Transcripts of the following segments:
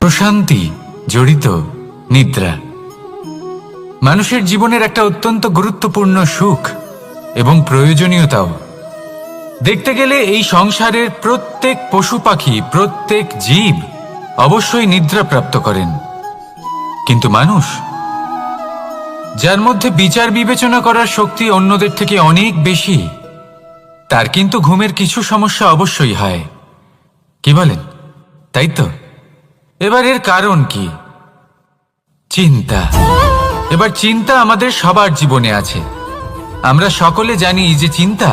প্রশান্তি জড়িত নিদ্রা মানুষের জীবনের একটা অত্যন্ত গুরুত্বপূর্ণ সুখ এবং প্রয়োজনীয়তাও। দেখতে গেলে এই সংসারের প্রত্যেক পশু পাখি, প্রত্যেক জীব অবশ্যই নিদ্রা প্রাপ্ত করেন, কিন্তু মানুষ, যার মধ্যে বিচার বিবেচনা করার শক্তি অন্যদের থেকে অনেক বেশি, তার কিন্তু ঘুমের কিছু সমস্যা অবশ্যই হয়। কি বলেন? তাই তো। এবার এর কারণ কি? চিন্তা। এবার চিন্তা আমাদের সবার জীবনে আছে। আমরা সকলে জানি যে চিন্তা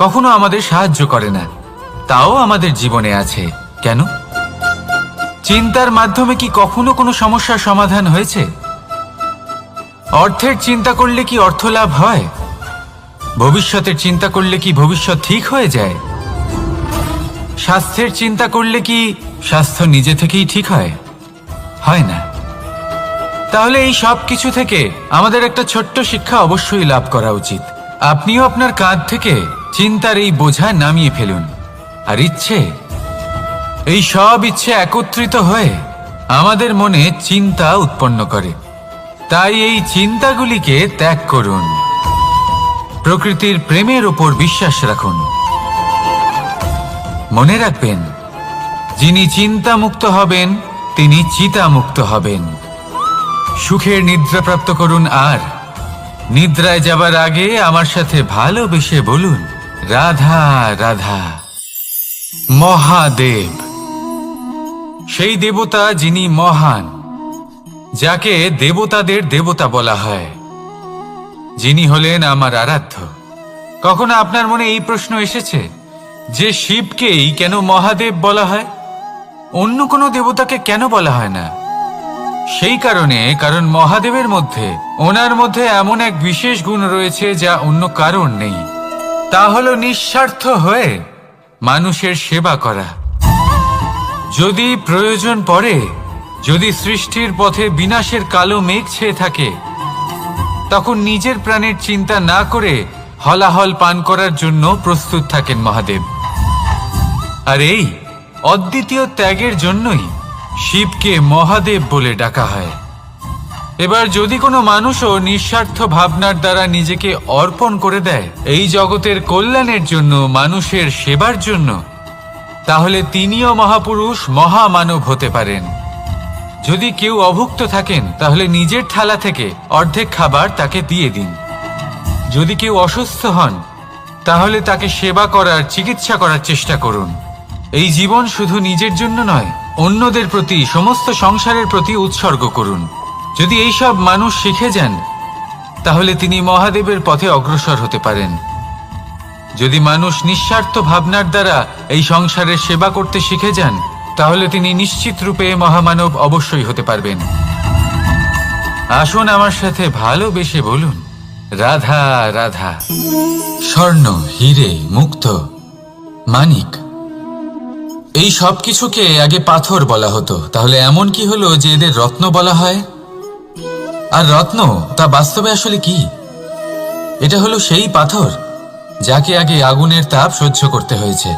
কখনো আমাদের সাহায্য করে না, তাও আমাদের জীবনে আছে। কেন? চিন্তার মাধ্যমে কি কখনো কোনো সমস্যার সমাধান হয়েছে? অর্থের চিন্তা করলে কি অর্থ লাভ হয়? ভবিষ্যতের চিন্তা করলে কি ভবিষ্যৎ ঠিক হয়ে যায়? স্বাস্থ্যের চিন্তা করলে কি স্বাস্থ্য নিজে থেকেই ঠিক হয়? হয় না। তাহলে এই সব কিছু থেকে আমাদের একটা ছোট্ট শিক্ষা অবশ্যই লাভ করা উচিত। আপনিও আপনার কাঁধ থেকে চিন্তার এই বোঝা নামিয়ে ফেলুন। আর এই সব ইচ্ছে একত্রিত হয়ে আমাদের মনে চিন্তা উৎপন্ন করে। তাই এই চিন্তাগুলিকে ত্যাগ করুন। প্রকৃতির প্রেমের ওপর বিশ্বাস রাখুন। মনে রাখবেন, যিনি চিন্তামুক্ত হবেন তিনি চিতামুক্ত হবেন। সুখের নিদ্রা প্রাপ্ত করুন, আর নিদ্রায় যাবার আগে আমার সাথে ভালোবেসে বলুন, রাধা রাধা। মহাদেব, সেই দেবতা যিনি মহান, যাকে দেবতাদের দেবতা বলা হয়, যিনি হলেন আমার আরাধ্য। কখনো আপনার মনে এই প্রশ্ন এসেছে যে শিবকেই কেন মহাদেব বলা হয়, অন্য কোনো দেবতাকে কেন বলা হয় না? সেই কারণ মহাদেবের মধ্যে, ওনার মধ্যে এমন এক বিশেষ গুণ রয়েছে যা অন্য কারণ নেই। তা হলো নিঃস্বার্থ হয়ে মানুষের সেবা করা। যদি প্রয়োজন পড়ে, যদি সৃষ্টির পথে বিনাশের কালো মেঘ ছেয়ে থাকে, তখন নিজের প্রাণের চিন্তা না করে হলাহল পান করার জন্য প্রস্তুত থাকেন মহাদেব। আর এই অদ্বিতীয় ত্যাগের জন্যই শিবকে মহাদেব বলে ডাকা হয়। এবার যদি কোনো মানুষও নিঃস্বার্থ ভাবনার দ্বারা নিজেকে অর্পণ করে দেয় এই জগতের কল্যাণের জন্য, মানুষের সেবার জন্য, তাহলে তিনিও মহাপুরুষ, মহামানব হতে পারেন। যদি কেউ অভুক্ত থাকেন, তাহলে নিজের থালা থেকে অর্ধেক খাবার তাকে দিয়ে দিন। যদি কেউ অসুস্থ হন, তাহলে তাকে সেবা করার, চিকিৎসা করার চেষ্টা করুন। এই জীবন শুধু নিজের জন্য নয়, অন্যদের প্রতি, সমস্ত সংসারের প্রতি উৎসর্গ করুন। যদি এইসব মানুষ শিখে যান, তাহলে তিনি মহাদেবের পথে অগ্রসর হতে পারেন। যদি মানুষ নিঃস্বার্থ ভাবনার দ্বারা এই সংসারের সেবা করতে শিখে যান, তাহলে তিনি নিশ্চিত রূপে মহামানব অবশ্যই হতে পারবেন। আসুন আমার সাথে ভালোবেসে বলুন, রাধা রাধা। স্বর্ণ, হিরে, মুক্ত, মানিক, এই সব কিছুকে আগে পাথর বলা হতো। তাহলে এমন কি হলো যে এদের রত্ন বলা হয়? আর রত্ন তা বাস্তবে আসলে কি? এটা হলো সেই পাথর যাকে আগে আগুনের তাপ সহ্য করতে হয়েছে,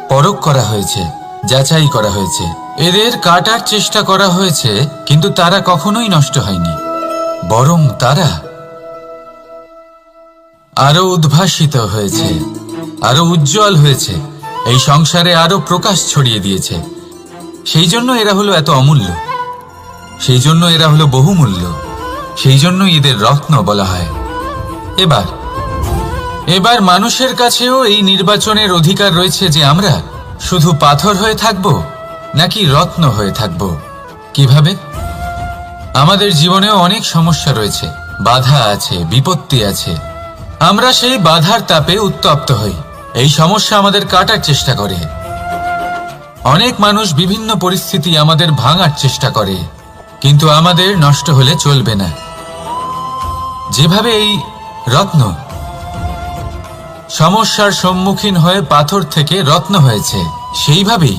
পরখ করা হয়েছে, যাচাই করা হয়েছে, এদের কাটার চেষ্টা করা হয়েছে, কিন্তু তারা কখনোই নষ্ট হয়নি, বরং তারা আরো উদ্ভাসিত হয়েছে, আরো উজ্জ্বল হয়েছে, এই সংসারে আরো প্রকাশ ছড়িয়ে দিয়েছে। সেই জন্য এরা হলো এত অমূল্য, সেই জন্য এরা হলো বহুমূল্য, সেই জন্য এদের রত্ন বলা হয়। এবার মানুষের কাছেও এই নির্বাচনের অধিকার রয়েছে যে আমরা শুধু পাথর হয়ে থাকব নাকি রত্ন হয়ে থাকব। কিভাবে? আমাদের জীবনেও অনেক সমস্যা রয়েছে, বাধা আছে, বিপত্তি আছে। আমরা সেই বাধার তাপে উত্তপ্ত হই, এই সমস্যা আমাদের কাটার চেষ্টা করে। অনেক মানুষ বিভিন্ন পরিস্থিতি আমাদের ভাঙার চেষ্টা করে, কিন্তু আমাদের নষ্ট হলে চলবে না। যেভাবে এই রত্ন সমস্যার সম্মুখীন হয়ে পাথর থেকে রত্ন হয়েছে, সেইভাবেই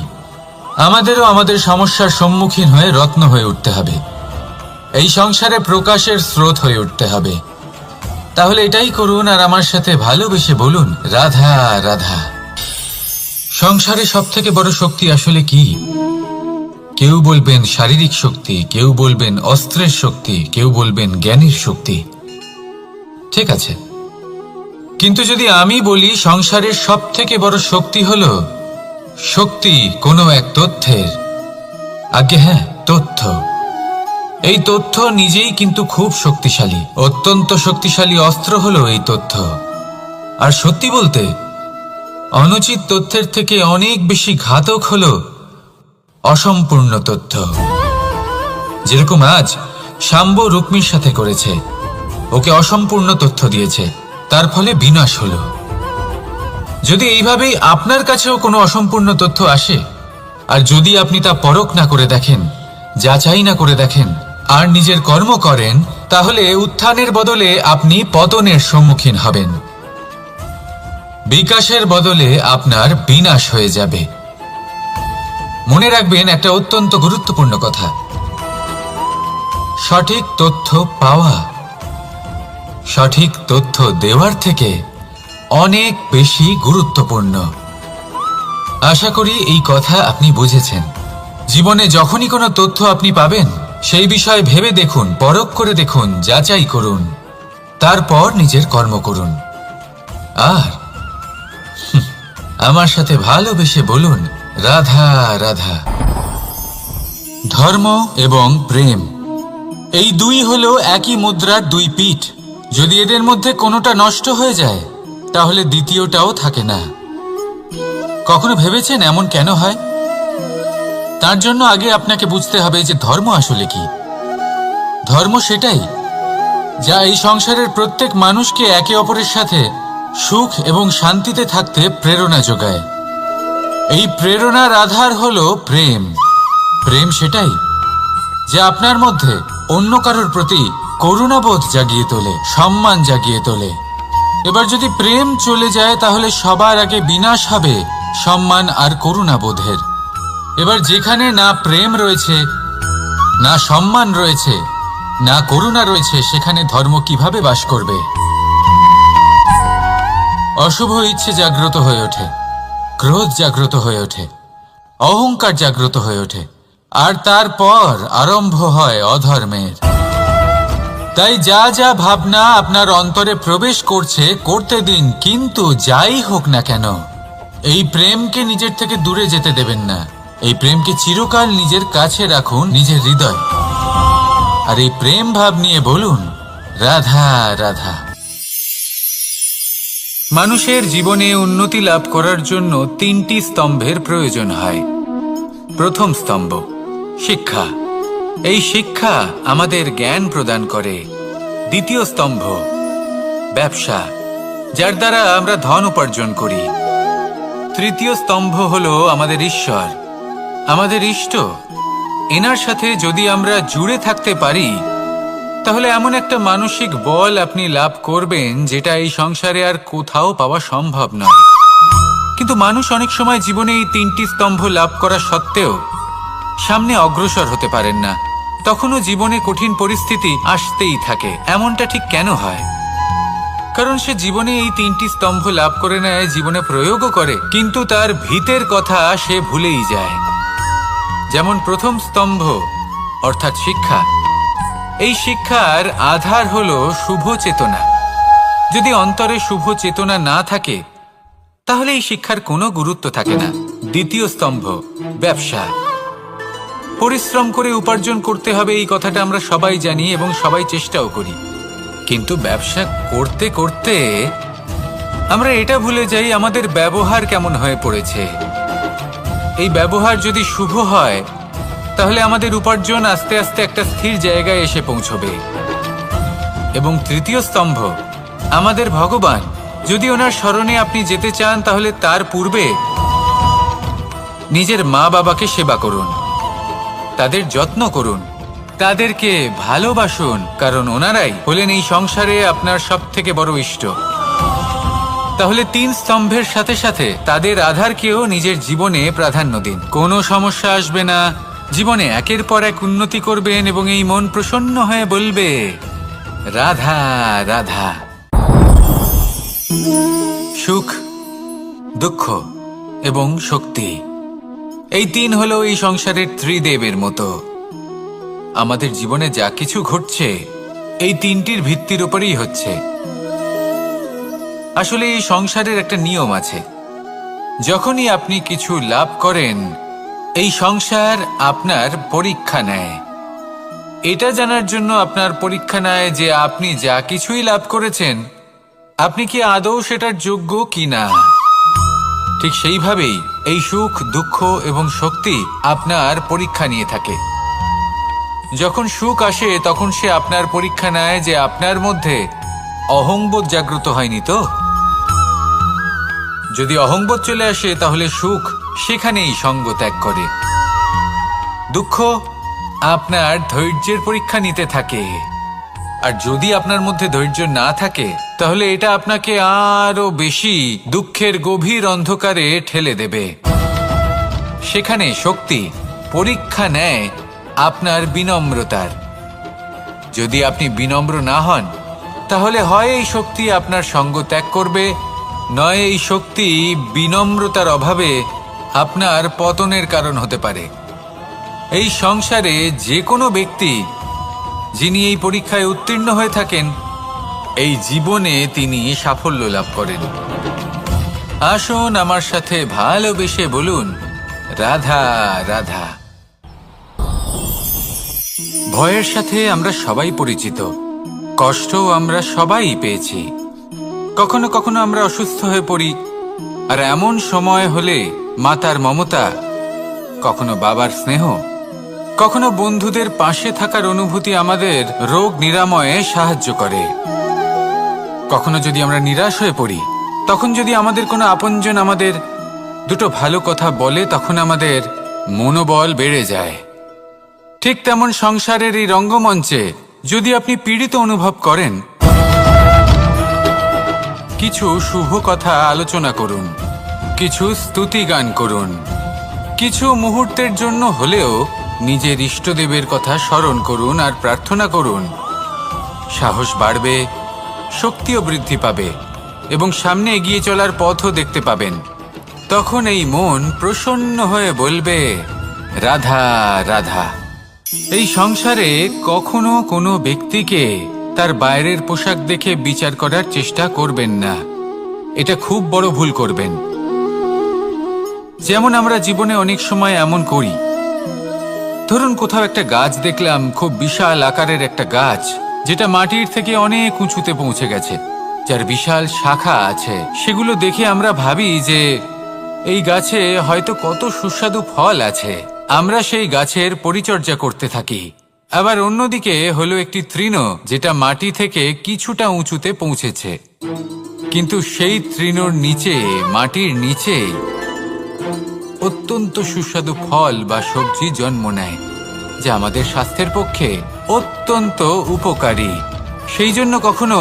আমাদেরও আমাদের সমস্যার সম্মুখীন হয়ে রত্ন হয়ে উঠতে হবে, এই সংসারে প্রকাশের স্রোত হয়ে উঠতে হবে। তাহলে এটাই করুন, আর আমার সাথে ভালোবেসে বলুন, রাধা রাধা। সংসারে সব থেকে বড় শক্তি আসলে কি? কেউ বলবেন শারীরিক শক্তি, কেউ বলবেন অস্ত্রের শক্তি, কেউ বলবেন জ্ঞানের শক্তি। ঠিক আছে, কিন্তু যদি আমি বলি সংসারের সব থেকে বড় শক্তি হল শক্তি কোনো এক তথ্যের, আজ্ঞে হ্যাঁ, তথ্য। এই তথ্য নিজেই কিন্তু খুব শক্তিশালী, অত্যন্ত শক্তিশালী অস্ত্র হলো এই তথ্য। আর সত্যি বলতে অনুচিত তথ্যের থেকে অনেক বেশি ঘাতক হলো অসম্পূর্ণ তথ্য। যেরকম আজ শাম্ব রুক্মির সাথে করেছে, ওকে অসম্পূর্ণ তথ্য দিয়েছে, তার ফলে বিনাশ হলো। যদি এইভাবেই আপনার কাছেও কোনো অসম্পূর্ণ তথ্য আসে, আর যদি আপনি তা পরখ না করে দেখেন, যাচাই না করে দেখেন, আর নিজের কর্ম করেন, তাহলে উত্থানের বদলে আপনি পতনের সম্মুখীন হবেন। বিকাশের বদলে আপনার বিনাশ হয়ে যাবে। মনে রাখবেন একটা অত্যন্ত গুরুত্বপূর্ণ কথা, সঠিক তথ্য পাওয়া সঠিক তথ্য দেওয়ার থেকে অনেক বেশি গুরুত্বপূর্ণ। আশা করি এই কথা আপনি বুঝেছেন। জীবনে যখনই কোনো তথ্য আপনি পাবেন, সেই বিষয়ে ভেবে দেখুন, পরখ করে দেখুন, যাচাই করুন, তারপর নিজের কর্ম করুন। আর আমার সাথে ভালোবেসে বলুন, রাধা রাধা। ধর্ম এবং প্রেম, এই দুই হলো একই মুদ্রার দুই পিঠ। যদি এদের মধ্যে কোনোটা নষ্ট হয়ে যায়, তাহলে দ্বিতীয়টাও থাকে না। কখনো ভেবেছেন এমন কেন হয়? তার জন্য আগে আপনাকে বুঝতে হবে যে ধর্ম আসলে কি। ধর্ম সেটাই যা এই সংসারের প্রত্যেক মানুষকে একে অপরের সাথে সুখ এবং শান্তিতে থাকতে প্রেরণা যোগায়। এই প্রেরণার আধার হলো প্রেম। প্রেম সেটাই যা আপনার মধ্যে অন্য কারোর প্রতি করুণাবোধ জাগিয়ে তোলে, সম্মান জাগিয়ে তোলে। এবার যদি প্রেম চলে যায়, তাহলে সবার আগে বিনাশ হবে সম্মান আর করুণাবোধের। এবার যেখানে না প্রেম রয়েছে, না সম্মান রয়েছে, না করুণা রয়েছে, সেখানে ধর্ম কিভাবে বাস করবে? অশুভ ইচ্ছে জাগ্রত হয়ে ওঠে, ক্রোধ জাগ্রত হয়ে ওঠে, অহংকার জাগ্রত হয়ে ওঠে, আর তারপর আরম্ভ হয় অধর্মের। তাই যা যা ভাবনা আপনার অন্তরে প্রবেশ করছে, করতে দিন, কিন্তু যাই হোক না কেন, এই প্রেমকে নিজের থেকে দূরে যেতে দেবেন না। এই প্রেমকে চিরকাল নিজের কাছে রাখুন, নিজের হৃদয়। আর এই প্রেম ভাব নিয়ে বলুন, রাধা রাধা। মানুষের জীবনে উন্নতি লাভ করার জন্য তিনটি স্তম্ভের প্রয়োজন হয়। প্রথম স্তম্ভ শিক্ষা। এই শিক্ষা আমাদের জ্ঞান প্রদান করে। দ্বিতীয় স্তম্ভ ব্যবসা, যার দ্বারা আমরা ধন উপার্জন করি। তৃতীয় স্তম্ভ হলো আমাদের ঈশ্বর, আমাদের ইষ্ট। এনার সাথে যদি আমরা জুড়ে থাকতে পারি, তাহলে এমন একটা মানসিক বল আপনি লাভ করবেন যেটা এই সংসারে আর কোথাও পাওয়া সম্ভব নয়। কিন্তু মানুষ অনেক সময় জীবনে এই তিনটি স্তম্ভ লাভ করা সত্ত্বেও সামনে অগ্রসর হতে পারেন না। তখনও জীবনে কঠিন পরিস্থিতি আসতেই থাকে। এমনটা ঠিক কেন হয়? কারণ সে জীবনে এই তিনটি স্তম্ভ লাভ করে নেয়, জীবনে প্রয়োগও করে, কিন্তু তার ভিতের কথা সে ভুলেই যায়। যেমন প্রথম স্তম্ভ অর্থাৎ শিক্ষা। এই শিক্ষার আধার হলো শুভ চেতনা। যদি অন্তরে শুভ চেতনা না থাকে, তাহলে এই শিক্ষার কোনো গুরুত্ব থাকে না। দ্বিতীয় স্তম্ভ ব্যবসা। পরিশ্রম করে উপার্জন করতে হবে, এই কথাটা আমরা সবাই জানি এবং সবাই চেষ্টাও করি। কিন্তু ব্যবসা করতে করতে আমরা এটা ভুলে যাই আমাদের ব্যবহার কেমন হয়ে পড়েছে। এই ব্যবহার যদি শুভ হয়, তাহলে আমাদের উপার্জন আস্তে আস্তে একটা স্থির জায়গায় এসে পৌঁছবে। এবং তৃতীয় স্তম্ভ আমাদের ভগবান। যদি ওনার স্মরণে আপনি যেতে চান, তাহলে তার পূর্বে নিজের মা বাবাকে সেবা করুন, তাদের যত্ন করুন, তাদেরকে ভালোবাসুন, কারণ ওনারাই হলেন এই সংসারে আপনার সব থেকে বড় ইষ্ট। তাহলে তিন স্তম্ভের সাথে সাথে তাদের আধারকেও নিজের জীবনে প্রাধান্য দিন। কোনো সমস্যা আসবে না, জীবনে একের পর এক উন্নতি করবেন এবং এই মন প্রসন্ন হয়ে বলবে, রাধা রাধা। সুখ, দুঃখ এবং শক্তি, এই তিন হলো এই সংসারের ত্রিদেবের মতো। আমাদের জীবনে যা কিছু ঘটছে এই তিনটির ভিত্তির উপরেই হচ্ছে। আসলে এই সংসারের একটা নিয়ম আছে, যখনই আপনি কিছু লাভ করেন এই সংসার আপনার পরীক্ষা নেয়। এটা জানার জন্য আপনার পরীক্ষা নেয় যে আপনি যা কিছুই লাভ করেছেন আপনি কি আদৌ সেটার যোগ্য কিনা। ঠিক সেইভাবেই এই সুখ, দুঃখ এবং শক্তি আপনার পরীক্ষা নিয়ে থাকে। যখন সুখ আসে তখন সে আপনার পরীক্ষা নেয় যে আপনার মধ্যে অহংবোধ জাগ্রত হয়নি তো। যদি অহংবোধ চলে আসে তাহলে সুখ সেখানেই সঙ্গ ত্যাগ করে। দুঃখ আপনার ধৈর্যের পরীক্ষা নিতে থাকে, আর যদি আপনার মধ্যে ধৈর্য না থাকে তাহলে এটা আপনাকে আরো বেশি দুঃখের গভীর অন্ধকারে ঠেলে দেবে। সেখানে শক্তি পরীক্ষা নেয় আপনার বিনম্রতার। যদি আপনি বিনম্র না হন তাহলে হয় এই শক্তি আপনার সঙ্গ ত্যাগ করবে, নয় এই শক্তি বিনম্রতার অভাবে আপনার পতনের কারণ হতে পারে। এই সংসারে যে কোনো ব্যক্তি যিনি এই পরীক্ষায় উত্তীর্ণ হয়ে থাকেন এই জীবনে তিনি সাফল্য লাভ করেন। আসুন আমার সাথে ভালোবেসে বলুন, রাধা রাধা। ভয়ের সাথে আমরা সবাই পরিচিত, কষ্টও আমরা সবাই পেয়েছি। কখনো কখনো আমরা অসুস্থ হয়ে পড়ি, আর এমন সময় হলে মাতার মমতা, কখনো বাবার স্নেহ, কখনো বন্ধুদের পাশে থাকার অনুভূতি আমাদের রোগ নিরাময়ে সাহায্য করে। কখনো যদি আমরা নিরাশ হয়ে পড়ি, তখন যদি আমাদের কোনো আপনজন আমাদের দুটো ভালো কথা বলে তখন আমাদের মনোবল বেড়ে যায়। ঠিক তেমন সংসারের এই রঙ্গমঞ্চে যদি আপনি পীড়িত অনুভব করেন, কিছু শুভ কথা আলোচনা করুন, কিছু স্তুতি গান করুন, কিছু মুহূর্তের জন্য হলেও নিজের ইষ্টদেবের কথা স্মরণ করুন আর প্রার্থনা করুন। সাহস বাড়বে, শক্তিও বৃদ্ধি পাবে এবং সামনে এগিয়ে চলার পথও দেখতে পাবেন। তখন এই মন প্রসন্ন হয়ে বলবে, রাধা রাধা। এই সংসারে কখনো কোনো ব্যক্তিকে তার বাইরের পোশাক দেখে বিচার করার চেষ্টা করবেন না, এটা খুব বড় ভুল করবেন। যেমন আমরা জীবনে অনেক সময় এমন করি, ধরুন কোথাও একটা গাছ দেখলাম, খুব বিশাল আকারের একটা গাছ যেটা মাটির থেকে অনেক উঁচুতে পৌঁছে গেছে, যার বিশাল শাখা আছে। সেগুলো দেখে আমরা ভাবি যে এই গাছে হয়তো কত সুস্বাদু ফল আছে, আমরা সেই গাছের পরিচর্যা করতে থাকি। আবার অন্যদিকে হলো একটি তৃণ যেটা মাটি থেকে কিছুটা উঁচুতে পৌঁছেছে, কিন্তু সেই তৃণর নিচে, মাটির নিচে অত্যন্ত সুস্বাদু ফল বা সবজি জন্ম নেয়, যা আমাদের স্বাস্থ্যের পক্ষে অত্যন্ত উপকারী। সেই জন্য কখনো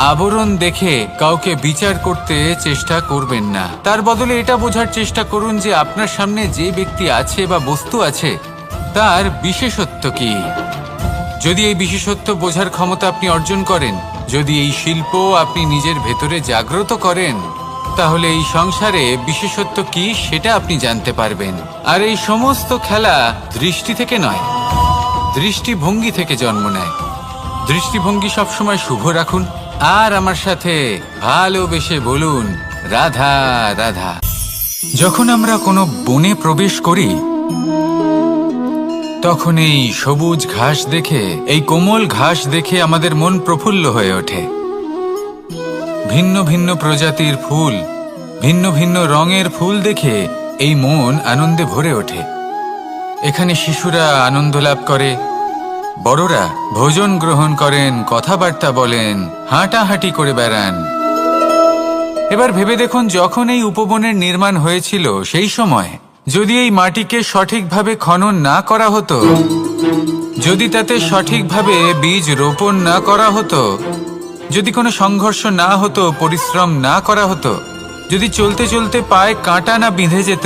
আবরণ দেখে কাউকে বিচার করতে চেষ্টা করবেন না। তার বদলে এটা বোঝার চেষ্টা করুন যে আপনার সামনে যে ব্যক্তি আছে বা বস্তু আছে তার বিশেষত্ব কি। যদি এই বিশেষত্ব বোঝার ক্ষমতা আপনি অর্জন করেন, যদি এই শিল্প আপনি নিজের ভেতরে জাগ্রত করেন, তাহলে এই সংসারে বিশেষত্ব কি সেটা আপনি জানতে পারবেন। আর এই সমস্ত খেলা দৃষ্টি থেকে নয়, দৃষ্টিভঙ্গি থেকে জন্ম নেয়। দৃষ্টিভঙ্গি সবসময় শুভ রাখুন আর আমার সাথে ভালোবেসে বলুন, রাধা রাধা। যখন আমরা কোনো বনে প্রবেশ করি তখন এই সবুজ ঘাস দেখে, এই কোমল ঘাস দেখে আমাদের মন প্রফুল্ল হয়ে ওঠে। ভিন্ন ভিন্ন প্রজাতির ফুল, ভিন্ন ভিন্ন রঙের ফুল দেখে এই মন আনন্দে ভরে ওঠে। এখানে শিশুরা আনন্দ লাভ করে, বড়রা ভোজন গ্রহণ করেন, কথাবার্তা বলেন, হাঁটাহাঁটি করে বেড়ান। এবার ভেবে দেখুন, যখন এই উপবনের নির্মাণ হয়েছিল সেই সময় যদি এই মাটিকে সঠিকভাবে খনন না করা হতো, যদি তাতে সঠিকভাবে বীজ রোপণ না করা হতো, যদি কোনো সংঘর্ষ না হতো, পরিশ্রম না করা হতো, যদি চলতে চলতে পায়ে কাঁটা না বিঁধে যেত,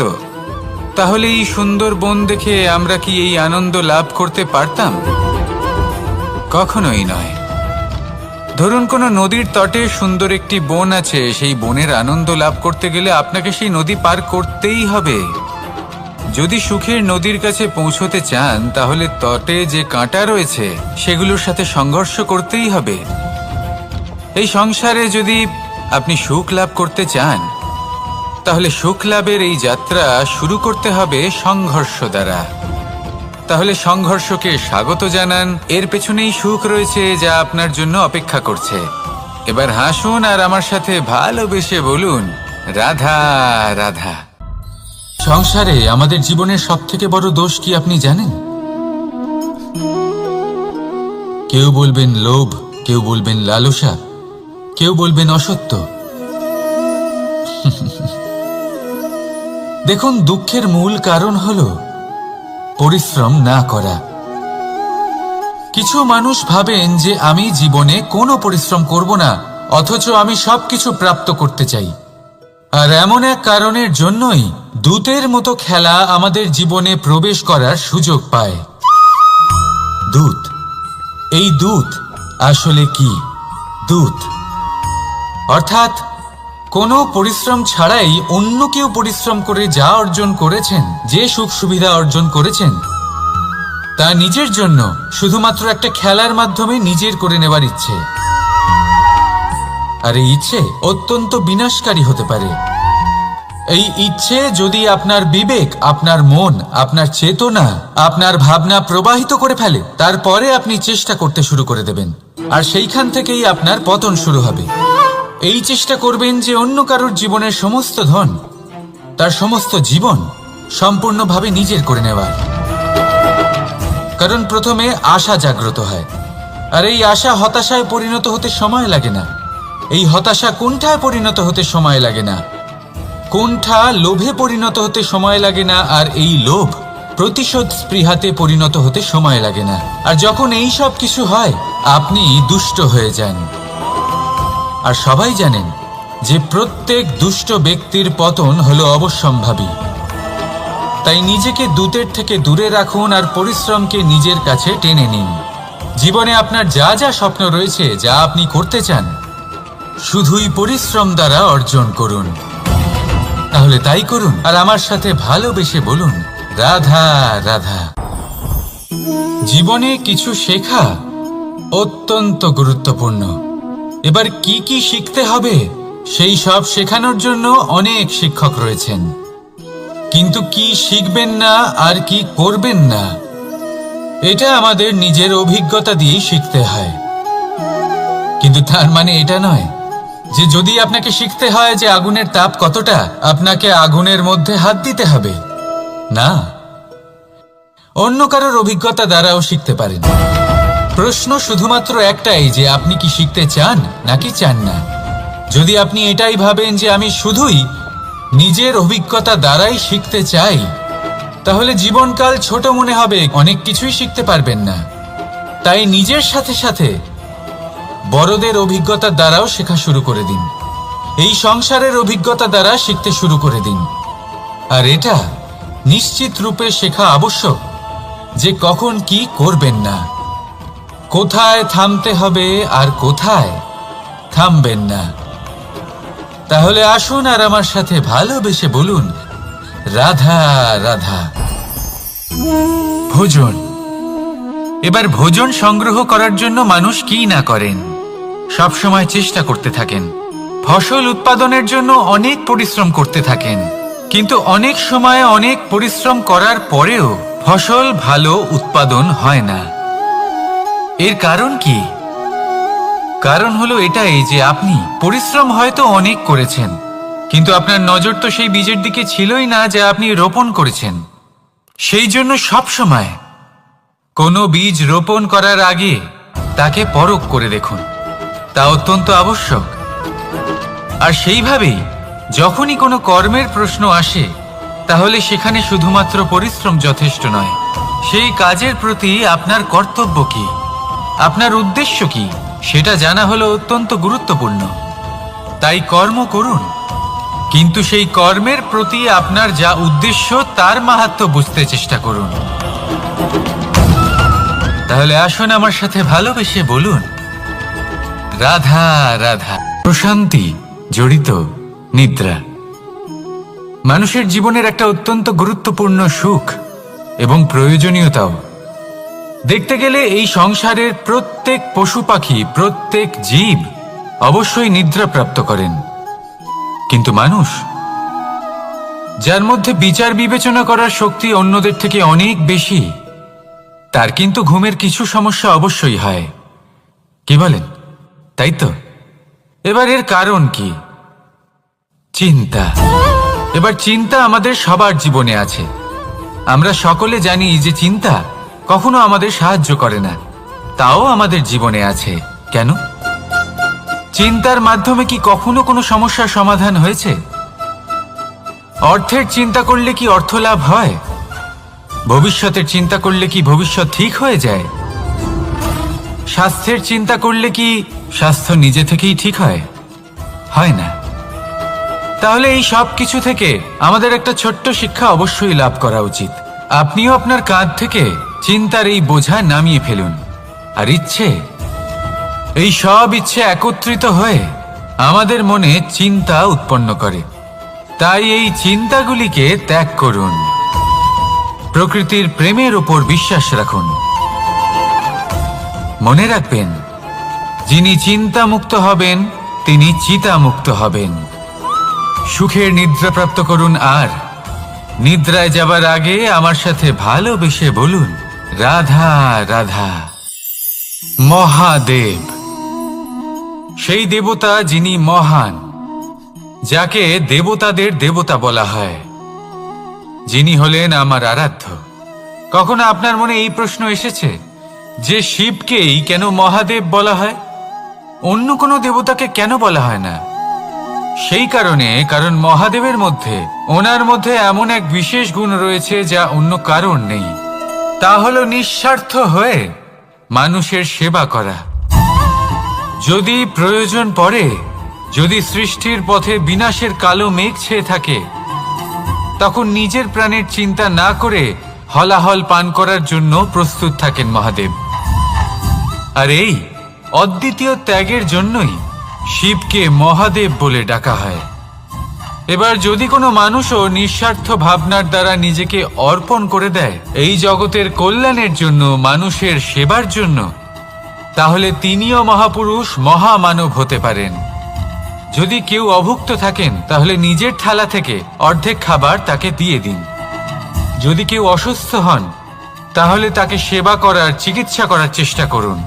তাহলে এই সুন্দর বন দেখে আমরা কি এই আনন্দ লাভ করতে পারতাম? কখনোই নয়। ধরুন কোনো নদীর তটে সুন্দর একটি বন আছে, সেই বনের আনন্দ লাভ করতে গেলে আপনাকে সেই নদী পার করতেই হবে। যদি সুখের নদীর কাছে পৌঁছতে চান তাহলে তটে যে কাঁটা রয়েছে সেগুলোর সাথে সংঘর্ষ করতেই হবে। এই সংসারে যদি আপনি সুখ লাভ করতে চান তাহলে সুখ লাভের এই যাত্রা শুরু করতে হবে সংঘর্ষ দ্বারা। তাহলে সংঘর্ষকে স্বাগত জানান, এর পেছনেই সুখ রয়েছে যা আপনার জন্য অপেক্ষা করছে। এবার হাসুন আর আমার সাথে ভালোবেসে বলুন, রাধা রাধা। সংসারে আমাদের জীবনের সবথেকে বড় দোষ কি আপনি জানেন? কেউ বলবেন লোভ, কেউ বলবেন লালসা, কেউ বলবেন অসত্য। দেখুন, দুঃখের মূল কারণ হলো পরিশ্রম না করা। কিছু মানুষ ভাবেন যে আমি জীবনে কোনো পরিশ্রম করব না, অথচ আমি সবকিছু প্রাপ্ত করতে চাই। আর এমন এক কারণের জন্যই দূতের মতো খেলা আমাদের জীবনে প্রবেশ করার সুযোগ পায়। দূত, এই দূত আসলে কি? দূত অর্থাৎ কোনো পরিশ্রম ছাড়াই অন্য কেউ পরিশ্রম করে যা অর্জন করেছেন, যে সুখ সুবিধা অর্জন করেছেন, তা নিজের জন্য শুধুমাত্র একটা খেলার মাধ্যমে নিজের করে নেবার ইচ্ছে। আর এই ইচ্ছে অত্যন্ত বিনাশকারী হতে পারে। এই ইচ্ছে যদি আপনার বিবেক, আপনার মন, আপনার চেতনা, আপনার ভাবনা প্রবাহিত করে ফেলে, তারপরে আপনি চেষ্টা করতে শুরু করে দেবেন, আর সেইখান থেকেই আপনার পতন শুরু হবে। এই চেষ্টা করবেন যে অন্য কারোর জীবনের সমস্ত ধন, তার সমস্ত জীবন সম্পূর্ণভাবে নিজের করে নেওয়ার। কারণ প্রথমে আশা জাগ্রত হয়, আর এই আশা হতাশায় পরিণত হতে সময় লাগে না। এই হতাশা কুণ্ঠায় পরিণত হতে সময় লাগে না, কুণ্ঠা লোভে পরিণত হতে সময় লাগে না, আর এই লোভ প্রতিশোধ স্পৃহাতে পরিণত হতে সময় লাগে না। আর যখন এই সব কিছু হয়, আপনি দুষ্ট হয়ে যান। আর সবাই জানেন যে প্রত্যেক দুষ্ট ব্যক্তির পতন হলো অবশ্যম্ভাবী। তাই নিজেকে দূতের থেকে দূরে রাখুন আর পরিশ্রমকে নিজের কাছে টেনে নিন। জীবনে আপনার যা যা স্বপ্ন রয়েছে, যা আপনি করতে চান, শুধুই পরিশ্রম দ্বারা অর্জন করুন। তাহলে তাই করুন আর আমার সাথে ভালোবেসে বলুন, রাধা রাধা। জীবনে কিছু শেখা অত্যন্ত গুরুত্বপূর্ণ। এবার কি কি শিখতে হবে সেই সব শেখানোর জন্য অনেক শিক্ষক রয়েছেন, কিন্তু কি শিখবেন না আর কি করবেন না, এটা আমাদের নিজের অভিজ্ঞতা দিয়েই শিখতে হয়। কিন্তু তার মানে এটা নয় যে যদি আপনাকে শিখতে হয় যে আগুনের তাপ কতটা, আপনাকে আগুনের মধ্যে হাত দিতে হবে। না, অন্য কারোর অভিজ্ঞতা দ্বারাও শিখতে পারেন। প্রশ্ন শুধুমাত্র একটাই যে আপনি কি শিখতে চান নাকি চান না। যদি আপনি এটাই ভাবেন যে আমি শুধুই নিজের অভিজ্ঞতা দ্বারাই শিখতে চাই, তাহলে জীবনকাল ছোট মনে হবে, অনেক কিছুই শিখতে পারবেন না। তাই নিজের সাথে সাথে বড়দের অভিজ্ঞতা দ্বারাও শেখা শুরু করে দিন। এই সংসারের অভিজ্ঞতা দ্বারা শিখতে শুরু করে দিন। আর এটা নিশ্চিত রূপে শেখা আবশ্যক যে কখন কি করবেন না, কোথায় থামতে হবে আর কোথায় থামবেন না। তাহলে আসুন আর আমার সাথে ভালোবেসে বলুন, রাধা রাধা। ভোজন। এবার ভোজন সংগ্রহ করার জন্য মানুষ কি না করেন, সব সময় চেষ্টা করতে থাকেন। ফসল উৎপাদনের জন্য অনেক পরিশ্রম করতে থাকেন, কিন্তু অনেক সময় অনেক পরিশ্রম করার পরেও ফসল ভালো উৎপাদন হয় না। এর কারণ কি? কারণ হলো এটাই যে আপনি পরিশ্রম হয়তো অনেক করেছেন, কিন্তু আপনার নজর তো সেই বীজের দিকে ছিলই না যা আপনি রোপণ করেছেন। সেই জন্য সব সময় কোনো বীজ রোপণ করার আগে তাকে পরখ করে দেখুন, তা অত্যন্ত আবশ্যক। আর সেইভাবেই যখনই কোনো কর্মের প্রশ্ন আসে, তাহলে সেখানে শুধুমাত্র পরিশ্রম যথেষ্ট নয়। সেই কাজের প্রতি আপনার কর্তব্য কি, আপনার উদ্দেশ্য কি, সেটা জানা হলো অত্যন্ত গুরুত্বপূর্ণ। তাই কর্ম করুন, কিন্তু সেই কর্মের প্রতি আপনার যা উদ্দেশ্য তার মাহাত্ম্য বুঝতে চেষ্টা করুন। তাহলে আসুন আমার সাথে ভালোবেসে বলুন, রাধা রাধা। প্রশান্তি জড়িত নিদ্রা। মানুষের জীবনের একটা অত্যন্ত গুরুত্বপূর্ণ সুখ এবং প্রয়োজনীয়তাও। দেখতে গেলে এই সংসারের প্রত্যেক পশু পাখি, প্রত্যেক জীব অবশ্যই নিদ্রা প্রাপ্ত করেন, কিন্তু মানুষ, যার মধ্যে বিচার বিবেচনা করার শক্তি অন্যদের থেকে অনেক বেশি, তার কিন্তু ঘুমের কিছু সমস্যা অবশ্যই হয়। কি বলেন, তাই তো? এবার এর কারণ কি? চিন্তা। এবার চিন্তা আমাদের সবার জীবনে আছে। আমরা সকলে জানি যে চিন্তা কখনো আমাদের সাহায্য করে না, তাও আমাদের জীবনে আছে। কেন? চিন্তার মাধ্যমে কি কখনো কোনো সমস্যার সমাধান হয়েছে? অর্থের চিন্তা করলে কি অর্থ লাভ হয়? ভবিষ্যতের চিন্তা করলে কি ভবিষ্যৎ ঠিক হয়ে যায়? স্বাস্থ্যের চিন্তা করলে কি স্বাস্থ্য নিজে থেকেই ঠিক হয়? হয় না। তাহলে এই সব কিছু থেকে আমাদের একটা ছোট্ট শিক্ষা অবশ্যই লাভ করা উচিত। আপনিও আপনার কাঁধ থেকে চিন্তার এই বোঝা নামিয়ে ফেলুন। আর ইচ্ছে, এই সব ইচ্ছে একত্রিত হয়ে আমাদের মনে চিন্তা উৎপন্ন করে। তাই এই চিন্তাগুলিকে ত্যাগ করুন। প্রকৃতির প্রেমের ওপর বিশ্বাস রাখুন। মনে রাখবেন, যিনি চিন্তামুক্ত হবেন তিনি চিতামুক্ত হবেন। সুখের নিদ্রা প্রাপ্ত করুন, আর নিদ্রায় যাবার আগে আমার সাথে ভালোবেসে বলুন, রাধা রাধা। মহাদেব, সেই দেবতা যিনি মহান, যাকে দেবতাদের দেবতা বলা হয়, যিনি হলেন আমার আরাধ্য। কখনো আপনার মনে এই প্রশ্ন এসেছে যে শিবকেই কেন মহাদেব বলা হয়, অন্য কোনো দেবতাকে কেন বলা হয় না? সেই কারণ মহাদেবের মধ্যে, ওনার মধ্যে এমন এক বিশেষ গুণ রয়েছে যা অন্য কারণ নেই। তা হলো নিঃস্বার্থ হয়ে মানুষের সেবা করা। যদি প্রয়োজন পড়ে, যদি সৃষ্টির পথে বিনাশের কালো মেঘ ছেয়ে থাকে, তখন নিজের প্রাণের চিন্তা না করে হলাহল পান করার জন্য প্রস্তুত থাকেন মহাদেব। আর এই অদ্বিতীয় ত্যাগের জন্যই শিবকে মহাদেব বলে ডাকা হয়। এবার যদি কোনো মানুষও নিঃস্বার্থ ভাবনার দ্বারা নিজেকে অর্পণ করে দেয় এই জগতের কল্যাণের জন্য, মানুষের সেবার জন্য, তাহলে তিনিও মহাপুরুষ, মহামানব হতে পারেন। যদি কেউ অভুক্ত থাকেন, তাহলে নিজের থালা থেকে অর্ধেক খাবার তাকে দিয়ে দিন। যদি কেউ অসুস্থ হন, তাহলে তাকে সেবা করার, চিকিৎসা করার চেষ্টা করুন।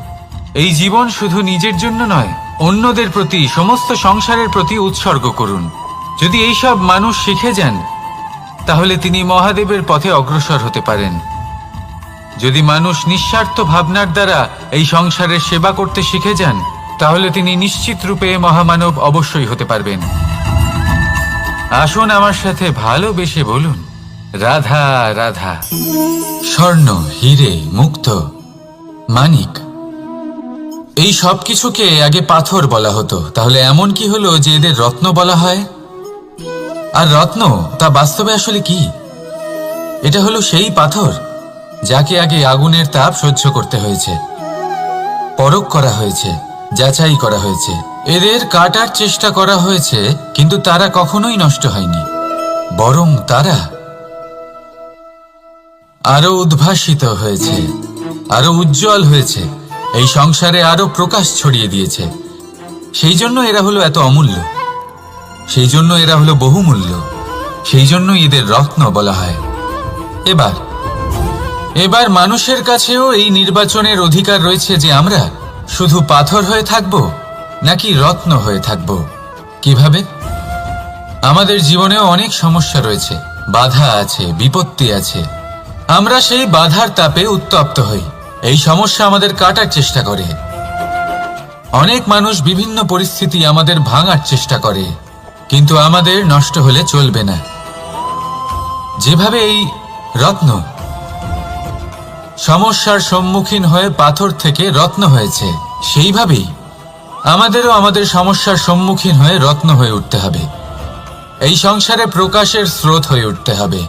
এই জীবন শুধু নিজের জন্য নয়, অন্যদের প্রতি, সমস্ত সংসারের প্রতি উৎসর্গ করুন। যদি এইসব মানুষ শিখে যান, তাহলে তিনি মহাদেবের পথে অগ্রসর হতে পারেন। যদি মানুষ নিঃস্বার্থ ভাবনার দ্বারা এই সংসারের সেবা করতে শিখে যান, তাহলে তিনি নিশ্চিত রূপে মহামানব অবশ্যই হতে পারবেন। আসুন আমার সাথে ভালোবেসে বলুন, রাধা রাধা। স্বর্ণ, হিরে, মুক্ত, মানিক, এই সব কিছুকে আগে পাথর বলা হতো। তাহলে এমন কি হলো যে এদের রত্ন বলা হয়? আর রত্ন তা বাস্তবে আসলে কি? এটা হলো সেই পাথর যাকে আগে আগুনের তাপ সহ্য করতে হয়েছে, পরখ করা হয়েছে, যাচাই করা হয়েছে, এদের কাটার চেষ্টা করা হয়েছে, কিন্তু তারা কখনোই নষ্ট হয়নি, বরং তারা আরো উদ্ভাসিত হয়েছে, আরো উজ্জ্বল হয়েছে, এই সংসারে আরো প্রকাশ ছড়িয়ে দিয়েছে। সেই জন্য এরা হলো এত অমূল্য, সেই জন্য এরা হলো বহুমূল্য, সেই জন্য এদের রত্ন বলা হয়। এবার মানুষের কাছেও এই নির্বাচনের অধিকার রয়েছে যে আমরা শুধু পাথর হয়ে থাকব নাকি রত্ন হয়ে থাকব। কিভাবে? আমাদের জীবনেও অনেক সমস্যা রয়েছে, বাধা আছে, বিপত্তি আছে। আমরা সেই বাধার তাপে উত্তপ্ত হই, এই সমস্যা আমাদের কাটার চেষ্টা করে। অনেক মানুষ বিভিন্ন পরিস্থিতি আমাদের ভাঙার চেষ্টা করে, কিন্তু আমাদের নষ্ট হলে চলবে না। যেভাবে এই রত্ন সমস্যার সম্মুখীন হয়ে পাথর থেকে রত্ন হয়েছে, সেইভাবেই আমাদেরও আমাদের সমস্যার সম্মুখীন হয়ে রত্ন হয়ে উঠতে হবে, এই সংসারে প্রকাশের স্রোত হয়ে উঠতে হবে।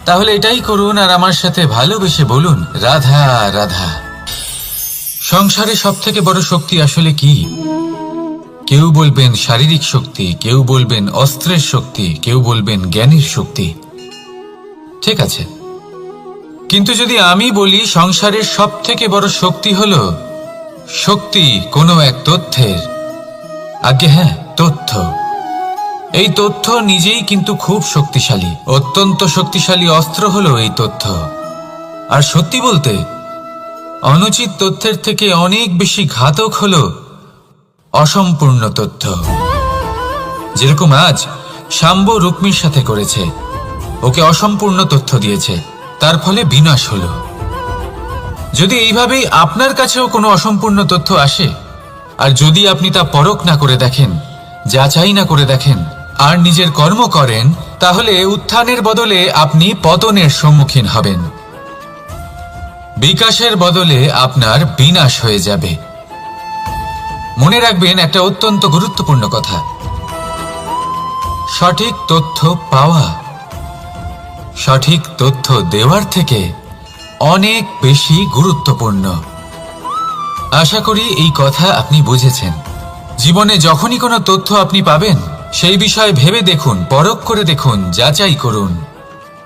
তাহলে এটাই করুন আর আমার সাথে ভালোবেসে বলুন, রাধা রাধা। সংসারে সব থেকে বড় শক্তি আসলে কি? কেউ বলবেন শারীরিক শক্তি, কেউ বলবেন অস্ত্রের শক্তি, কেউ বলবেন জ্ঞানের শক্তি। ঠিক আছে, কিন্তু যদি আমি বলি সংসারের সব থেকে বড় শক্তি হল শক্তি কোনো এক তথ্যের, আগে হ্যাঁ, তথ্য। এই তথ্য নিজেই কিন্তু খুব শক্তিশালী, অত্যন্ত শক্তিশালী অস্ত্র হলো এই তথ্য। আর সত্যি বলতে অনুচিত তথ্যের থেকে অনেক বেশি ঘাতক হলো অসম্পূর্ণ তথ্য। যেরকম আজ শাম্ব রুক্মির সাথে করেছে, ওকে অসম্পূর্ণ তথ্য দিয়েছে, তার ফলে বিনাশ হলো। যদি এইভাবেই আপনার কাছেও কোনো অসম্পূর্ণ তথ্য আসে, আর যদি আপনি তা পরখ না করে দেখেন, যাচাই না করে দেখেন, আর নিজের কর্ম করেন, তাহলে উত্থানের বদলে আপনি পতনের সম্মুখীন হবেন। বিকাশের বদলে আপনার বিনাশ হয়ে যাবে। মনে রাখবেন একটা অত্যন্ত গুরুত্বপূর্ণ কথা, সঠিক তথ্য পাওয়া সঠিক তথ্য দেওয়ার থেকে অনেক বেশি গুরুত্বপূর্ণ। আশা করি এই কথা আপনি বুঝেছেন। জীবনে যখনই কোনো তথ্য আপনি পাবেন, সেই বিষয়ে ভেবে দেখুন, পরখ করে দেখুন, যাচাই করুন,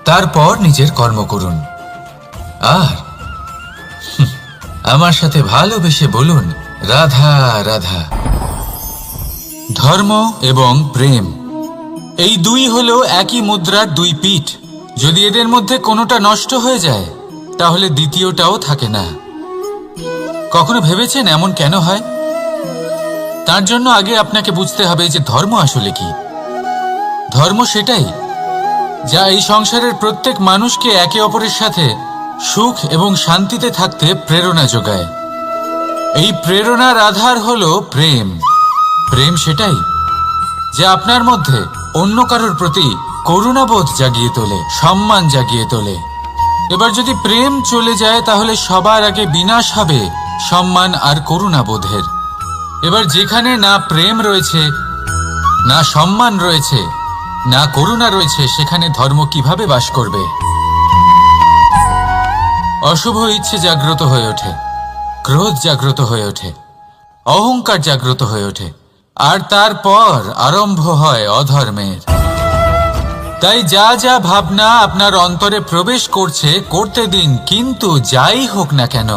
তারপর নিজের কর্ম করুন। আর আমার সাথে ভালোবেসে বলুন, রাধা রাধা। ধর্ম এবং প্রেম, এই দুই হলো একই মুদ্রার দুই পিঠ। যদি এদের মধ্যে কোনোটা নষ্ট হয়ে যায়, তাহলে দ্বিতীয়টাও থাকে না। কখনো ভেবেছেন এমন কেন হয়? তার জন্য আগে আপনাকে বুঝতে হবে যে ধর্ম আসলে কি। ধর্ম সেটাই যা এই সংসারের প্রত্যেক মানুষকে একে অপরের সাথে সুখ এবং শান্তিতে থাকতে প্রেরণা যোগায়। এই প্রেরণার আধার হলো প্রেম। প্রেম সেটাই যা আপনার মধ্যে অন্য কারোর প্রতি করুণাবোধ জাগিয়ে তোলে, সম্মান জাগিয়ে তোলে। এবার যদি প্রেম চলে যায়, তাহলে সবার আগে বিনাশ হবে সম্মান আর করুণাবোধের। এবার যেখানে না প্রেম রয়েছে, না সম্মান রয়েছে, না করুণা রয়েছে, সেখানে ধর্ম কিভাবে বাস করবে? অশুভ ইচ্ছে জাগ্রত হয়ে ওঠে, ক্রোধ জাগ্রত হয়ে ওঠে, অহংকার জাগ্রত হয়ে ওঠে, আর তারপর আরম্ভ হয় অধর্মের। তাই যা যা ভাবনা আপনার অন্তরে প্রবেশ করছে, করতে দিন, কিন্তু যাই হোক না কেন,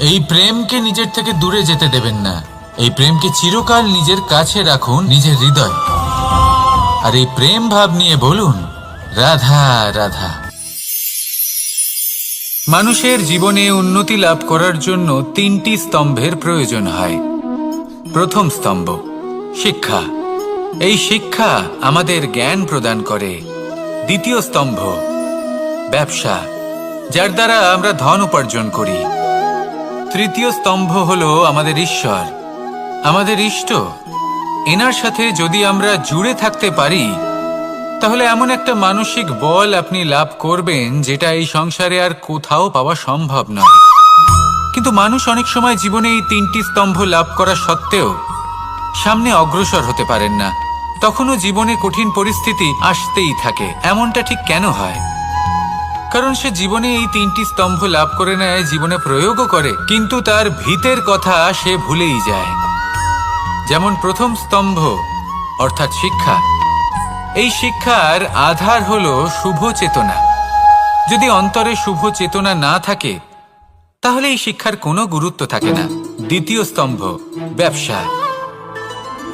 এই প্রেমকে নিজের থেকে দূরে যেতে দেবেন না। এই প্রেমকে চিরকাল নিজের কাছে রাখুন, নিজের হৃদয়। আর এই প্রেম ভাব নিয়ে বলুন, রাধা রাধা। মানুষের জীবনে উন্নতি লাভ করার জন্য তিনটি স্তম্ভের প্রয়োজন হয়। প্রথম স্তম্ভ শিক্ষা। এই শিক্ষা আমাদের জ্ঞান প্রদান করে। দ্বিতীয় স্তম্ভ ব্যবসা, যার দ্বারা আমরা ধন উপার্জন করি। তৃতীয় স্তম্ভ হলো আমাদের ঈশ্বর, আমাদের ইষ্ট। এনার সাথে যদি আমরা জুড়ে থাকতে পারি, তাহলে এমন একটা মানসিক বল আপনি লাভ করবেন যেটা এই সংসারে আর কোথাও পাওয়া সম্ভব নয়। কিন্তু মানুষ অনেক সময় জীবনে এই তিনটি স্তম্ভ লাভ করা সত্ত্বেও সামনে অগ্রসর হতে পারেন না। তখনও জীবনে কঠিন পরিস্থিতি আসতেই থাকে। এমনটা ঠিক কেন হয়? কারণ সে জীবনে এই তিনটি স্তম্ভ লাভ করে নেয়, জীবনে প্রয়োগও করে, কিন্তু তার ভিতের কথা সে ভুলেই যায়। যেমন প্রথম স্তম্ভ অর্থাৎ শিক্ষা। এই শিক্ষার আধার হলো শুভ চেতনা। যদি অন্তরে শুভ চেতনা না থাকে, তাহলে এই শিক্ষার কোনো গুরুত্ব থাকে না। দ্বিতীয় স্তম্ভ ব্যবসা।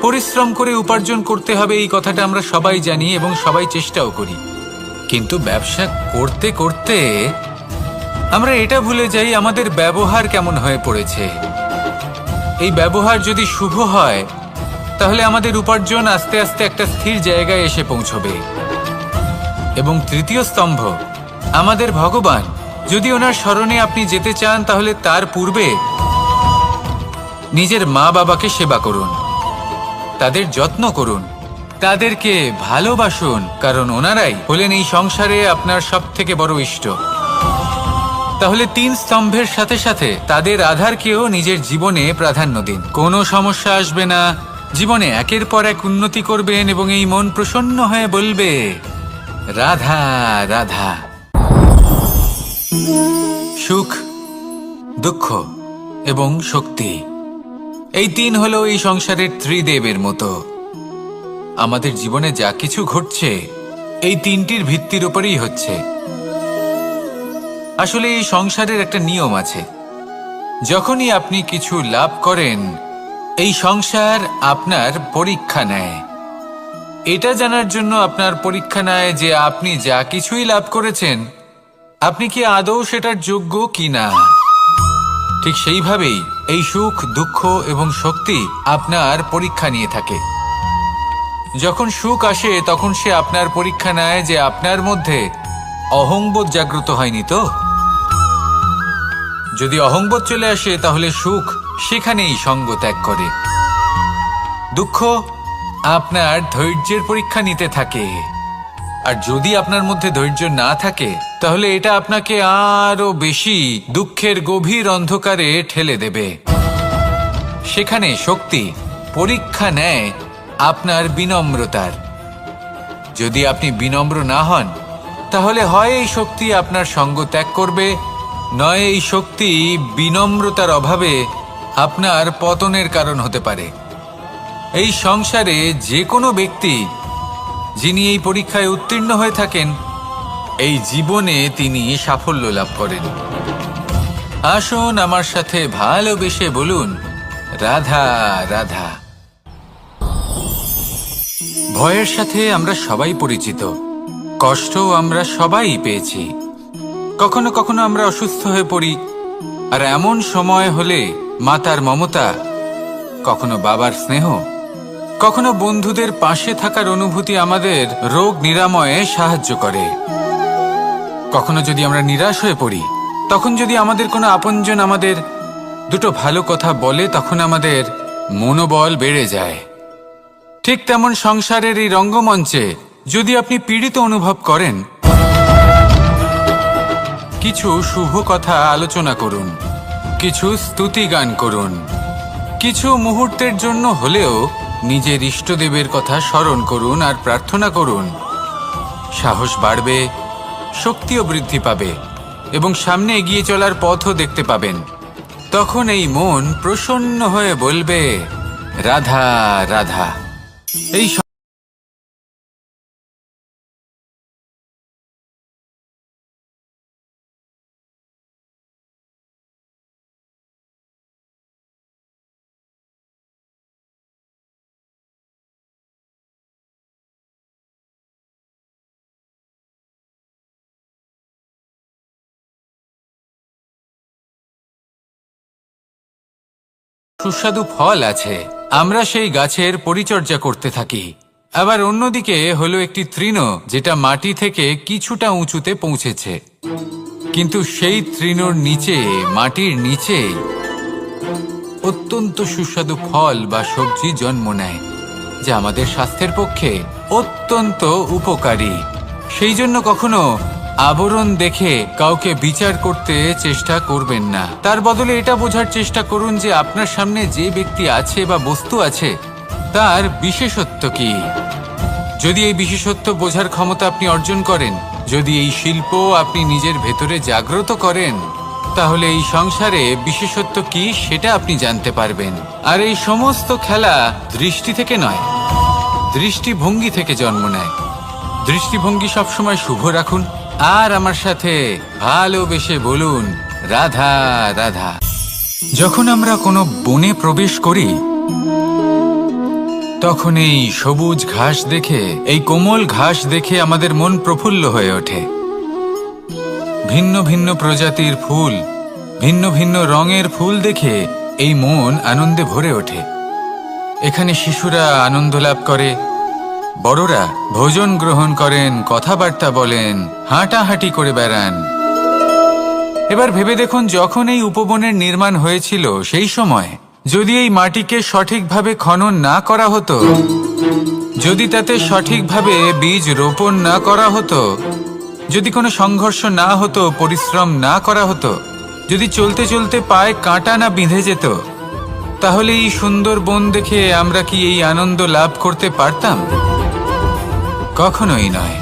পরিশ্রম করে উপার্জন করতে হবে, এই কথাটা আমরা সবাই জানি এবং সবাই চেষ্টাও করি। কিন্তু ব্যবসা করতে করতে আমরা এটা ভুলে যাই আমাদের ব্যবহার কেমন হয়ে পড়েছে। এই ব্যবহার যদি শুভ হয়, তাহলে আমাদের উপার্জন আস্তে আস্তে একটা স্থির জায়গায় এসে পৌঁছবে। এবং তৃতীয় স্তম্ভ আমাদের ভগবান। যদি ওনার শরণে আপনি যেতে চান, তাহলে তার পূর্বে নিজের মা বাবাকে সেবা করুন, তাদের যত্ন করুন, তাদেরকে ভালোবাসুন, কারণ ওনারাই হলেন এই সংসারে আপনার সব থেকে বড় ইষ্ট। তাহলে তিন স্তম্ভের সাথে সাথে তাদের আধারকেও নিজের জীবনে প্রাধান্য দিন। কোনো সমস্যা আসবে না, জীবনে একের পর এক উন্নতি করবেন এবং এই মন প্রসন্ন হয়ে বলবে, রাধা রাধা। সুখ, দুঃখ এবং শক্তি এই তিন হলো এই সংসারের ত্রিদেবের মতো। আমাদের জীবনে যা কিছু ঘটছে এই তিনটির ভিত্তির উপরেই হচ্ছে। আসলে এই সংসারের একটা নিয়ম আছে, যখনই আপনি কিছু লাভ করেন এই সংসার আপনার পরীক্ষা নেয়। এটা জানার জন্য আপনার পরীক্ষা নেয় যে আপনি যা কিছুই লাভ করেছেন আপনি কি আদৌ সেটার যোগ্য কিনা। ঠিক সেইভাবেই এই সুখ, দুঃখ এবং শক্তি আপনার পরীক্ষা নিয়ে থাকে। যখন সুখ আসে তখন সে আপনার পরীক্ষা নেয় যে আপনার মধ্যে অহংবোধ জাগ্রত হয়নি তো। যদি অহংবোধ চলে আসে তাহলে সুখ সেখানেই সঙ্গ ত্যাগ করে। দুঃখ আপনার ধৈর্যের পরীক্ষা নিতে থাকে, আর যদি আপনার মধ্যে ধৈর্য না থাকে তাহলে এটা আপনাকে আরো বেশি দুঃখের গভীর অন্ধকারে ঠেলে দেবে। সেখানে শক্তি পরীক্ষা নেয় আপনার বিনম্রতার। যদি আপনি বিনম্র না হন তাহলে হয় এই শক্তি আপনার সঙ্গ ত্যাগ করবে, নয় এই শক্তি বিনম্রতার অভাবে আপনার পতনের কারণ হতে পারে। এই সংসারে যে কোনো ব্যক্তি যিনি এই পরীক্ষায় উত্তীর্ণ হয়ে থাকেন এই জীবনে তিনি সাফল্য লাভ করেন। আসুন আমার সাথে ভালোবেসে বলুন, রাধা রাধা। ভয়ের সাথে আমরা সবাই পরিচিত, কষ্টও আমরা সবাই পেয়েছি। কখনো কখনো আমরা অসুস্থ হয়ে পড়ি, আর এমন সময় হলে মাতার মমতা, কখনো বাবার স্নেহ, কখনো বন্ধুদের পাশে থাকার অনুভূতি আমাদের রোগ নিরাময়ে সাহায্য করে। কখনো যদি আমরা নিরাশ হয়ে পড়ি, তখন যদি আমাদের কোনো আপনজন আমাদের দুটো ভালো কথা বলে তখন আমাদের মনোবল বেড়ে যায়। ঠিক তেমন সংসারের এই রঙ্গমঞ্চে যদি আপনি পীড়িত অনুভব করেন, কিছু শুভ কথা আলোচনা করুন, কিছু স্তুতি গান করুন, কিছু মুহূর্তের জন্য হলেও নিজের ইষ্টদেবের কথা স্মরণ করুন আর প্রার্থনা করুন। সাহস বাড়বে, শক্তিও বৃদ্ধি পাবে এবং সামনে এগিয়ে চলার পথও দেখতে পাবেন। তখন এই মন প্রসন্ন হয়ে বলবে, রাধা রাধা। এই সুস্বাদু ফল আছে, আমরা সেই গাছের পরিচর্যা করতে থাকি। আবার অন্যদিকে হলো একটি তৃণ যেটা মাটি থেকে কিছুটা উঁচুতে পৌঁছেছে, কিন্তু সেই তৃণর নিচে, মাটির নিচে অত্যন্ত সুস্বাদু ফল বা সবজি জন্ম নেয়, যা আমাদের স্বাস্থ্যের পক্ষে অত্যন্ত উপকারী। সেই জন্য কখনো আবরণ দেখে কাউকে বিচার করতে চেষ্টা করবেন না। তার বদলে এটা বোঝার চেষ্টা করুন যে আপনার সামনে যে ব্যক্তি আছে বা বস্তু আছে তার বিশেষত্ব কি। যদি এই বিশেষত্ব বোঝার ক্ষমতা আপনি অর্জন করেন, যদি এই শিল্প আপনি নিজের ভেতরে জাগ্রত করেন, তাহলে এই সংসারে বিশেষত্ব কি সেটা আপনি জানতে পারবেন। আর এই সমস্ত খেলা দৃষ্টি থেকে নয়, দৃষ্টিভঙ্গি থেকে জন্ম নেয়। দৃষ্টিভঙ্গি সবসময় শুভ রাখুন আর আমার সাথে ভালোবেসে বলুন, রাধা রাধা। যখন আমরা কোনো বনে প্রবেশ করি তখন এই সবুজ ঘাস দেখে, এই কোমল ঘাস দেখে আমাদের মন প্রফুল্ল হয়ে ওঠে। ভিন্ন ভিন্ন প্রজাতির ফুল, ভিন্ন ভিন্ন রঙের ফুল দেখে এই মন আনন্দে ভরে ওঠে। এখানে শিশুরা আনন্দ লাভ করে, বড়রা ভোজন গ্রহণ করেন, কথাবার্তা বলেন, হাঁটাহাঁটি করে বেড়ান। এবার ভেবে দেখুন, যখন এই উপবনের নির্মাণ হয়েছিল সেই সময় যদি এই মাটিকে সঠিকভাবে খনন না করা হতো, যদি তাতে সঠিকভাবে বীজ রোপণ না করা হতো, যদি কোনো সংঘর্ষ না হতো, পরিশ্রম না করা হতো, যদি চলতে চলতে পায়ে কাঁটা না বিঁধে যেত, তাহলে এই সুন্দর বন দেখে আমরা কি এই আনন্দ লাভ করতে পারতাম? কখনোই নয়।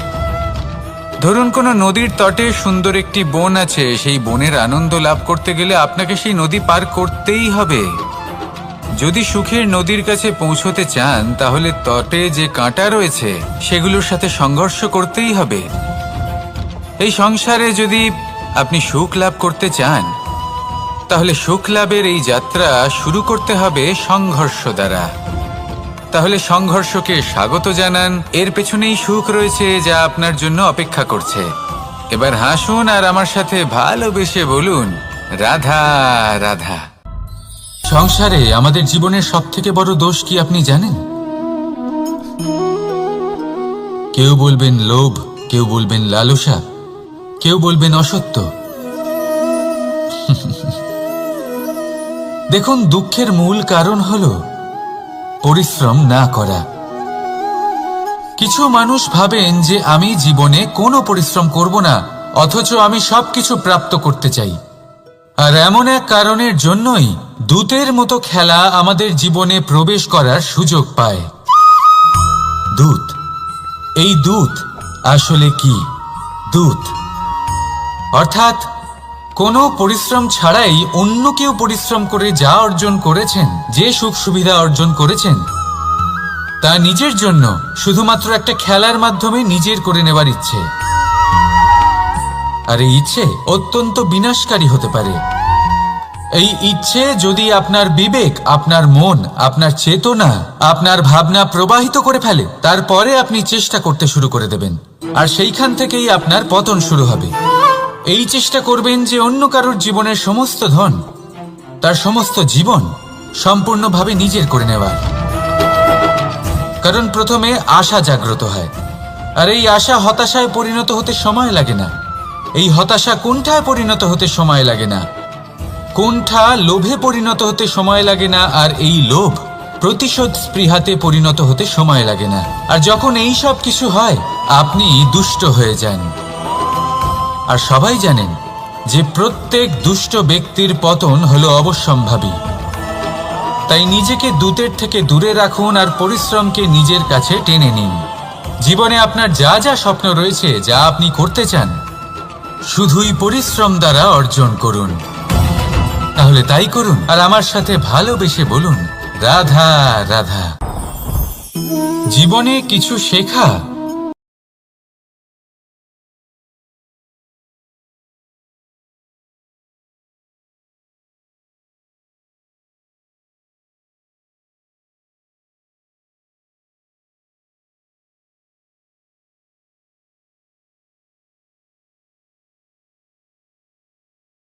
ধরুন কোনো নদীর তটে সুন্দর একটি বন আছে, সেই বনের আনন্দ লাভ করতে গেলে আপনাকে সেই নদী পার করতেই হবে। যদি সুখের নদীর কাছে পৌঁছতে চান তাহলে তটে যে কাঁটা রয়েছে সেগুলোর সাথে সংঘর্ষ করতেই হবে। এই সংসারে যদি আপনি সুখ লাভ করতে চান তাহলে সুখ লাভের এই যাত্রা শুরু করতে হবে সংঘর্ষ দ্বারা। তাহলে সংঘর্ষকে স্বাগত জানান, এর পেছনেই সুখ রয়েছে যা আপনার জন্য অপেক্ষা করছে। এবার হাসুন আর আমার সাথে ভালোবেসে বলুন, রাধা রাধা। সংসারে আমাদের জীবনের সবথেকে বড় দোষ কি আপনি জানেন? কেউ বলবেন লোভ, কেউ বলবেন লালসা, কেউ বলবেন অসত্য। দেখুন, দুঃখের মূল কারণ হলো পরিশ্রম না করা। কিছু মানুষ ভাবেন যে আমি জীবনে কোনো পরিশ্রম করব না, অথচ আমি সবকিছু প্রাপ্ত করতে চাই। আর এমন এক কারণের জন্যই দূতের মতো খেলা আমাদের জীবনে প্রবেশ করার সুযোগ পায়। দূত। এই দূত আসলে কি? দূত অর্থাৎ কোনো পরিশ্রম ছাড়াই অন্য কেউ পরিশ্রম করে যা অর্জন করেছেন, যে সুখ সুবিধা অর্জন করেছেন, তা নিজের জন্য শুধুমাত্র একটা খেলার মাধ্যমে নিজের করে নেবার ইচ্ছে। আর এই ইচ্ছে অত্যন্ত বিনাশকারী হতে পারে। এই ইচ্ছে যদি আপনার বিবেক, আপনার মন, আপনার চেতনা, আপনার ভাবনা প্রবাহিত করে ফেলে, তারপরে আপনি চেষ্টা করতে শুরু করে দেবেন, আর সেইখান থেকেই আপনার পতন শুরু হবে। এই চেষ্টা করবেন যে অন্য কারোর জীবনের সমস্ত ধন, তার সমস্ত জীবন সম্পূর্ণভাবে নিজের করে নেওয়ার। কারণ প্রথমে আশা জাগ্রত হয়, আর এই আশা হতাশায় পরিণত হতে সময় লাগে না। এই হতাশা কুণ্ঠায় পরিণত হতে সময় লাগে না, কুণ্ঠা লোভে পরিণত হতে সময় লাগে না, আর এই লোভ প্রতিশোধ স্পৃহাতে পরিণত হতে সময় লাগে না। আর যখন এই সব কিছু হয়, আপনি দুষ্ট হয়ে যান। আর সবাই জানেন যে প্রত্যেক দুষ্ট ব্যক্তির পতন হলো অবশ্যম্ভাবী। তাই নিজেকে দূতের থেকে দূরে রাখুন আর পরিশ্রমকে নিজের কাছে টেনে নিন। জীবনে আপনার যা যা স্বপ্ন রয়েছে, যা আপনি করতে চান, শুধুই পরিশ্রম দ্বারা অর্জন করুন। তাহলে তাই করুন আর আমার সাথে ভালোবেসে বলুন, রাধা রাধা। জীবনে কিছু শেখা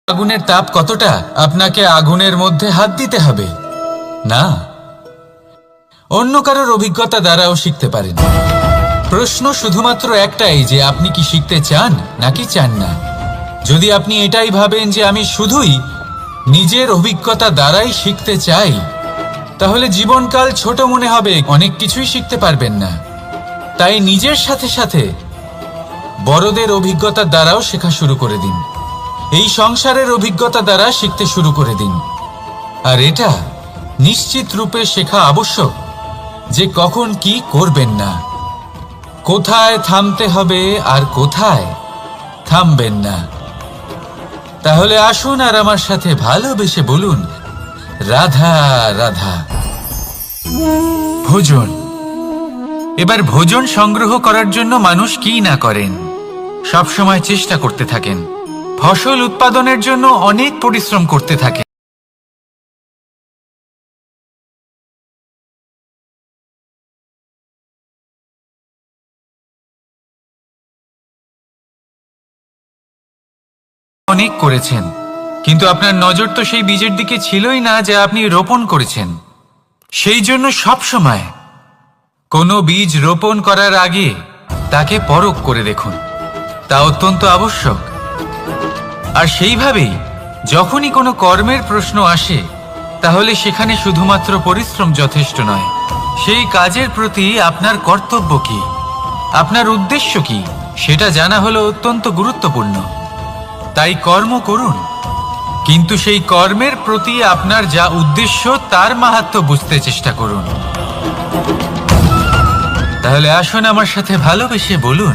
আগুনের তাপ কতটা, আপনাকে আগুনের মধ্যে হাত দিতে হবে না, অন্য কারোর অভিজ্ঞতা দ্বারাও শিখতে পারেন। প্রশ্ন শুধুমাত্র একটাই যে আপনি কি শিখতে চান নাকি চান না। যদি আপনি এটাই ভাবেন যে আমি শুধুই নিজের অভিজ্ঞতা দ্বারাই শিখতে চাই, তাহলে জীবনকাল ছোট মনে হবে, অনেক কিছুই শিখতে পারবেন না। তাই নিজের সাথে সাথে বড়দের অভিজ্ঞতা দ্বারাও শেখা শুরু করে দিন। এই সংসারের অভিজ্ঞতা দ্বারা শিখতে শুরু করে দিন। আর এটা নিশ্চিত রূপে শেখা আবশ্যক যে কখন কি করবেন না, কোথায় থামতে হবে আর কোথায় থামবেন না। তাহলে আসুন আর আমার সাথে ভালোবেসে বলুন, রাধা রাধা। ভোজন। এবার ভোজন সংগ্রহ করার জন্য মানুষ কি না করেন, সবসময় চেষ্টা করতে থাকেন। ফসল উৎপাদনের জন্য অনেক পরিশ্রম করতে থাকে। অনেক করেছেন, কিন্তু আপনার নজর তো সেই বীজের দিকে ছিলই না যা আপনি রোপণ করেছেন। সেই জন্য সবসময় কোনো বীজ রোপণ করার আগে তাকে পরখ করে দেখুন, তা অত্যন্ত আবশ্যক। আর সেইভাবেই যখনই কোনো কর্মের প্রশ্ন আসে, তাহলে সেখানে শুধুমাত্র পরিশ্রম যথেষ্ট নয়। সেই কাজের প্রতি আপনার কর্তব্য কি, আপনার উদ্দেশ্য কি, সেটা জানা হলো অত্যন্ত গুরুত্বপূর্ণ। তাই কর্ম করুন, কিন্তু সেই কর্মের প্রতি আপনার যা উদ্দেশ্য তার মাহাত্ম্য বুঝতে চেষ্টা করুন। তাহলে আসুন আমার সাথে ভালোবেসে বলুন,